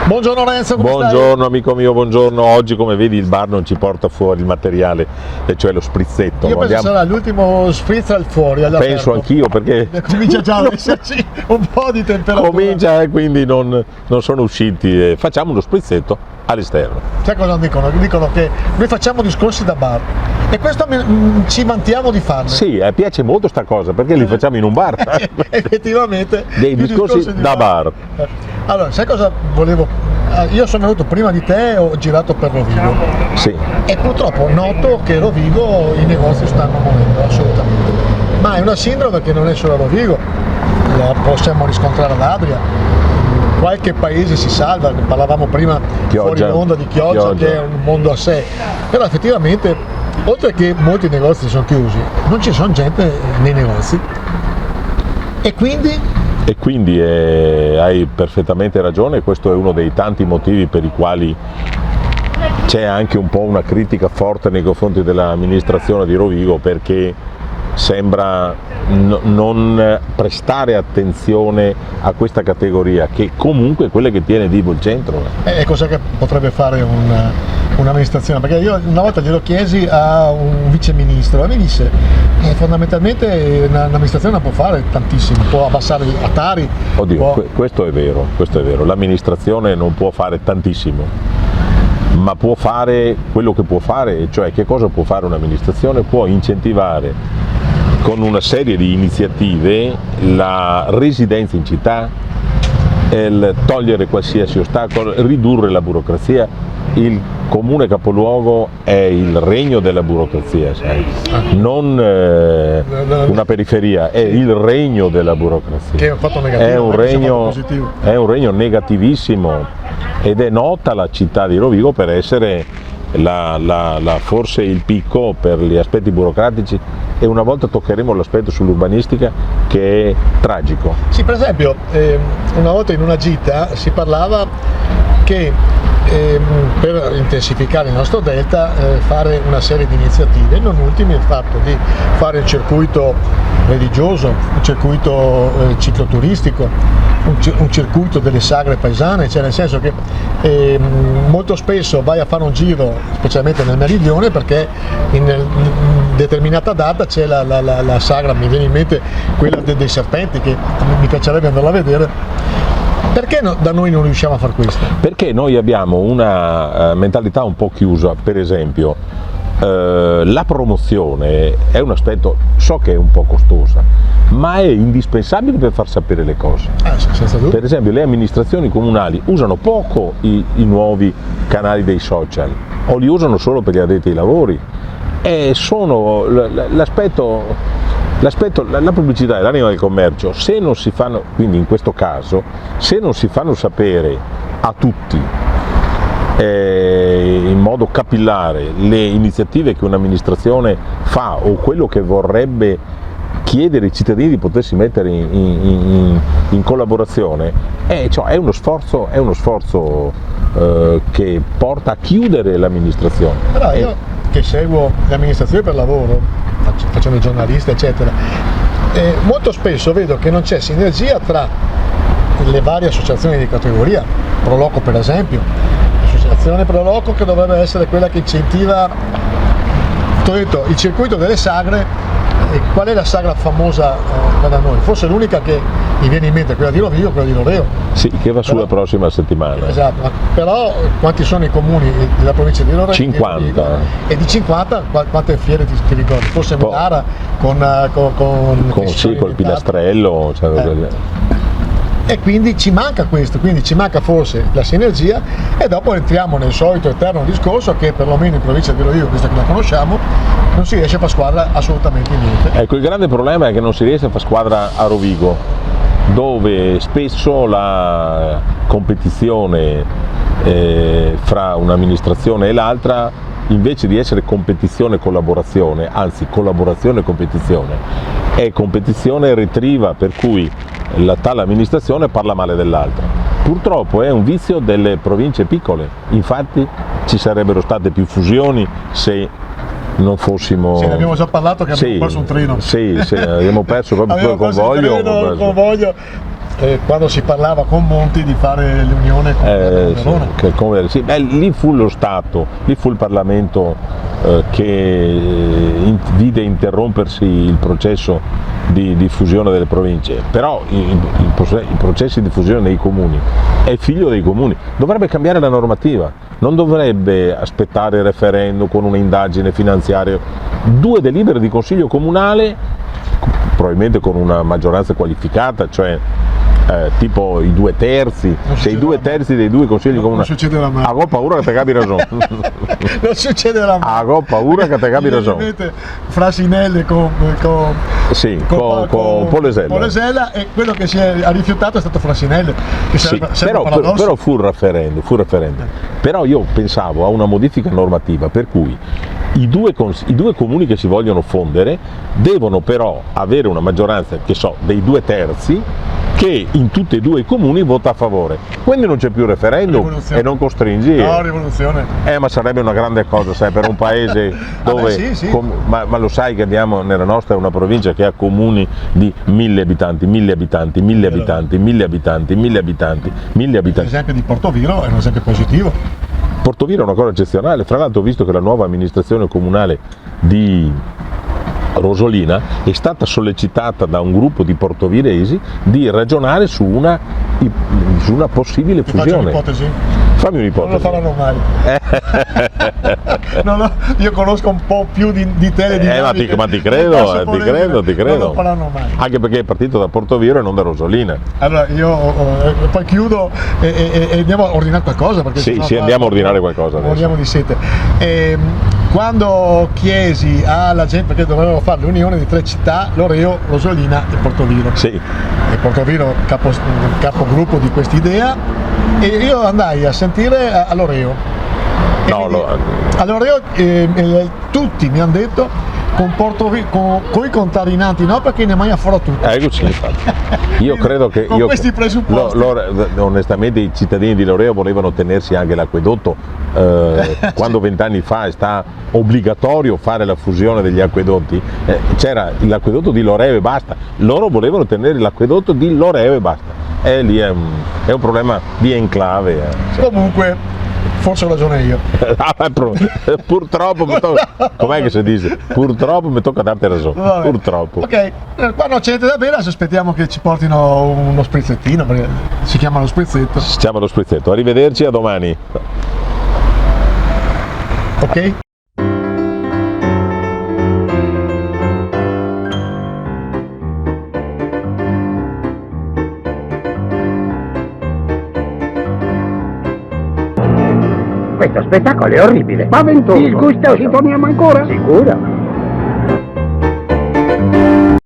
Buongiorno Renzo, come Buongiorno stai? amico mio, buongiorno. Oggi come vedi il bar non ci porta fuori il materiale, e cioè lo sprizzetto. Io penso sarà l'ultimo spritz al fuori, all'aperto. Penso anch'io, perché comincia già ad esserci un po' di temperatura. comincia e quindi non sono usciti. Facciamo uno sprizzetto all'esterno. Sai cosa dicono? Dicono che noi facciamo discorsi da bar e questo ci vantiamo di farlo. Sì, piace molto sta cosa perché li facciamo in un bar. Effettivamente. Dei discorsi da bar. Allora, sai cosa volevo? Io sono venuto prima di te e ho girato per Rovigo. Sì. E purtroppo noto che a Rovigo i negozi stanno morendo, assolutamente. Ma è una sindrome che non è solo a Rovigo, la possiamo riscontrare ad Adria. Qualche paese si salva, ne parlavamo prima fuori onda di Chioggia, che è un mondo a sé. Però effettivamente, oltre che molti negozi sono chiusi, non ci sono gente nei negozi. E quindi hai perfettamente ragione, questo è uno dei tanti motivi per i quali c'è anche un po' una critica forte nei confronti dell'amministrazione di Rovigo, perché sembra non prestare attenzione a questa categoria, che comunque è quella che tiene vivo il centro. E cos'è che potrebbe fare un'amministrazione? Perché io una volta glielo chiesi a un viceministro e mi disse fondamentalmente un'amministrazione non può fare tantissimo, può abbassare a Tari. Oddio, questo è vero, l'amministrazione non può fare tantissimo, ma può fare quello che può fare. Cioè, che cosa può fare un'amministrazione? Può incentivare con una serie di iniziative la residenza in città, togliere qualsiasi ostacolo, ridurre la burocrazia. Il comune capoluogo è il regno della burocrazia, sai? Non una periferia, è il regno della burocrazia. Che è un fatto negativo, è un regno negativissimo, ed è nota la città di Rovigo per essere forse il picco per gli aspetti burocratici, e una volta toccheremo l'aspetto sull'urbanistica, che è tragico. Sì, per esempio una volta in una gita si parlava che per intensificare il nostro delta fare una serie di iniziative, non ultimi il fatto di fare il circuito religioso, un circuito cicloturistico, un circuito delle sagre paesane, cioè nel senso che molto spesso vai a fare un giro, specialmente nel meridione, perché in determinata data c'è la sagra, mi viene in mente quella dei serpenti, che mi piacerebbe andarla a vedere. Perché da noi non riusciamo a fare questo? Perché noi abbiamo una mentalità un po' chiusa. Per esempio, la promozione è un aspetto, so che è un po' costosa, ma è indispensabile per far sapere le cose. Senza dubbio. Per esempio, le amministrazioni comunali usano poco i nuovi canali dei social, o li usano solo per gli addetti ai lavori, e sono la pubblicità è l'anima del commercio. Se non si fanno, quindi in questo caso, se non si fanno sapere a tutti in modo capillare le iniziative che un'amministrazione fa, o quello che vorrebbe chiedere ai cittadini di potersi mettere in collaborazione, è uno sforzo che porta a chiudere l'amministrazione. Però io che seguo le amministrazioni per lavoro, facendo il giornalista eccetera, molto spesso vedo che non c'è sinergia tra le varie associazioni di categoria. Proloco per esempio, l'associazione Proloco, che dovrebbe essere quella che incentiva, ti ho detto, il circuito delle sagre. E qual è la sagra famosa qua da noi? Forse l'unica che mi viene in mente è quella di Rovigo, quella di Loreo. Sì, che va sulla prossima settimana. Esatto, però quanti sono i comuni della provincia di Loreo? 50. E di 50 quante fiere ti ricordi? Forse Megara con col pilastrello. E quindi ci manca questo, quindi ci manca forse la sinergia, e dopo entriamo nel solito eterno discorso che perlomeno in provincia di Rovigo, visto che la conosciamo, non si riesce a fare squadra assolutamente niente. Ecco, il grande problema è che non si riesce a fare squadra a Rovigo, dove spesso la competizione fra un'amministrazione e l'altra, invece di essere competizione e collaborazione, anzi collaborazione e competizione, è competizione retriva, per cui la tale amministrazione parla male dell'altra. Purtroppo è un vizio delle province piccole, infatti ci sarebbero state più fusioni se non fossimo... Sì, ne abbiamo già parlato, che abbiamo perso un treno. Sì, abbiamo perso proprio il convoglio. quando si parlava con Monti di fare l'unione con Verona. Sì, lì fu lo Stato, lì fu il Parlamento che vide interrompersi il processo di fusione delle province, però i processi di fusione nei comuni è figlio dei comuni, dovrebbe cambiare la normativa, non dovrebbe aspettare il referendum con un'indagine finanziaria, 2 delibere di consiglio comunale, probabilmente con una maggioranza qualificata, cioè tipo i 2/3, se i 2/3 dei 2 consigli comunali. Non succederà mai. Ho paura che te capi ragione. Non succederà mai. Ho paura che te capi ragione. Frasinelli con Polesella. E quello che ha rifiutato è stato Frasinelli. Che sì, però fu il referendum. Però io pensavo a una modifica normativa per cui i due comuni che si vogliono fondere devono però avere una maggioranza, dei 2/3 che in tutti e 2 i comuni vota a favore. Quindi non c'è più referendum e non costringi. No, rivoluzione. Ma sarebbe una grande cosa, sai, per un paese dove. Sì. Ma lo sai che abbiamo nella nostra una provincia che ha comuni di 1000 abitanti, 1000 abitanti, 1000 abitanti, 1000 abitanti, 1000 abitanti, 1000 abitanti. L'esempio di Portoviro è un esempio positivo. Portoviro è una cosa eccezionale, fra l'altro ho visto che la nuova amministrazione comunale di Rosolina è stata sollecitata da un gruppo di portoviresi di ragionare su una possibile fusione. Fammi un'ipotesi. Non lo faranno mai. Io conosco un po' più di te di ma ti credo. Non lo faranno mai. Anche perché è partito da Portoviro e non da Rosolina. Allora io poi chiudo e andiamo a ordinare qualcosa. Perché sì, andiamo a ordinare qualcosa adesso. Moriamo di sete. Quando chiesi alla gente perché dovevano fare l'unione di 3 città, Loreo, Rosolina e Portoviro. Sì. E Portoviro capogruppo di quest'idea, e io andai a sentire a Loreo. A Loreo tutti mi hanno detto con i contaminanti no, perché ne mai affora tutto. Io credo che con questi presupposti. Onestamente i cittadini di Loreo volevano tenersi anche l'acquedotto. Quando 20 anni fa è stato obbligatorio fare la fusione degli acquedotti, c'era l'acquedotto di Loreo e basta, loro volevano tenere l'acquedotto di Loreo e basta, e lì è un problema di enclave. Comunque forse ho ragione io. Purtroppo com'è che si dice? Purtroppo mi tocca darti ragione. Vabbè. Purtroppo. Ok, qua non c'è niente da bere, adesso aspettiamo che ci portino uno sprizzettino, perché si chiama lo sprizzetto. Si chiama lo sprizzetto. Arrivederci, a domani. Ok? Questo spettacolo è orribile. Spaventoso. Disgustoso. Ci torniamo ancora? Sicuro.